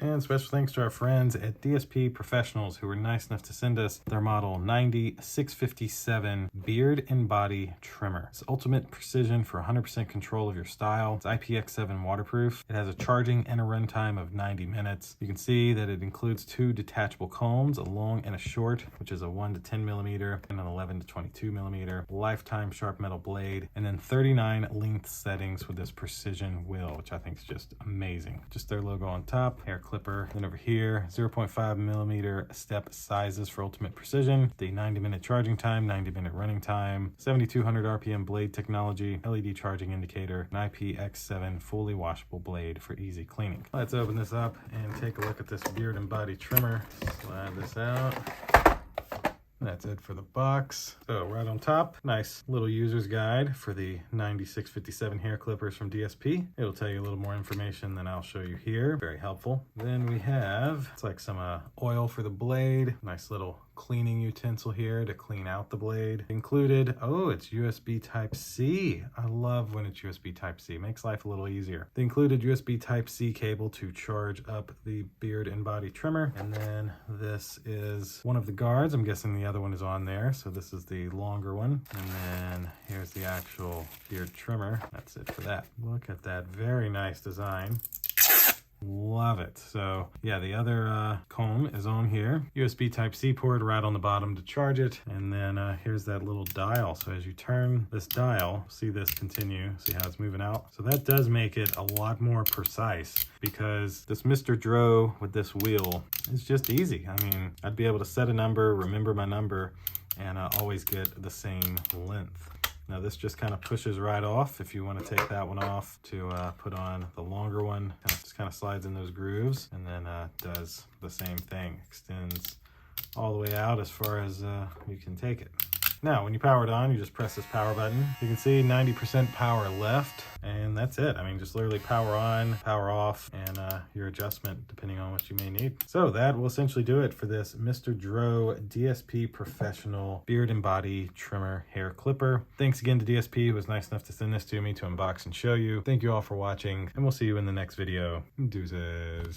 And special thanks to our friends at DSP Professionals who were nice enough to send us their model 9657 Beard and Body Trimmer. It's ultimate precision for 100% control of your style. It's IPX7 waterproof. It has a charging and a runtime of 90 minutes. You can see that it includes 2 detachable combs, a long and a short, which is a 1 to 10 millimeter and an 11 to 22 millimeter. Lifetime sharp metal blade, and then 39 length settings with this precision wheel, which I think is just amazing. Just their logo on top, hair clipper. Then over here, 0.5 millimeter step sizes for ultimate precision. The 90-minute charging time, 90-minute running time, 7200 RPM blade technology, LED charging indicator, an IPX7 fully washable blade for easy cleaning. Let's open this up and take a look at this beard and body trimmer. Slide this out. That's it for the box. So right on top, nice little user's guide for the 9657 hair clippers from DSP. It'll tell you a little more information than I'll show you here. Very helpful. Then we have, it's like some oil for the blade. Nice little cleaning utensil here to clean out the blade. Included, oh, it's USB Type-C. I love when it's USB Type-C. Makes life a little easier. The included USB Type-C cable to charge up the beard and body trimmer. And then this is one of the guards. I'm guessing the other one is on there. So this is the longer one. And then here's the actual beard trimmer. That's it for that. Look at that. Very nice design. Love it. So yeah, the other comb is on here. USB Type-C port right on the bottom to charge it. And then here's that little dial. So as you turn this dial, see this continue, see how it's moving out. So that does make it a lot more precise, because this Mr. Dro with this wheel is just easy. I mean, I'd be able to set a number, remember my number, and always get the same length. Now this just kind of pushes right off. If you want to take that one off to put on the longer one, just kind of slides in those grooves, and then does the same thing. Extends all the way out as far as you can take it. Now, when you power it on, you just press this power button. You can see 90% power left, and that's it. I mean, just literally power on, power off, and your adjustment depending on what you may need. So that will essentially do it for this Mr. Dro DSP Professional Beard and Body Trimmer Hair Clipper. Thanks again to DSP, who was nice enough to send this to me to unbox and show you. Thank you all for watching, and we'll see you in the next video. Deuces.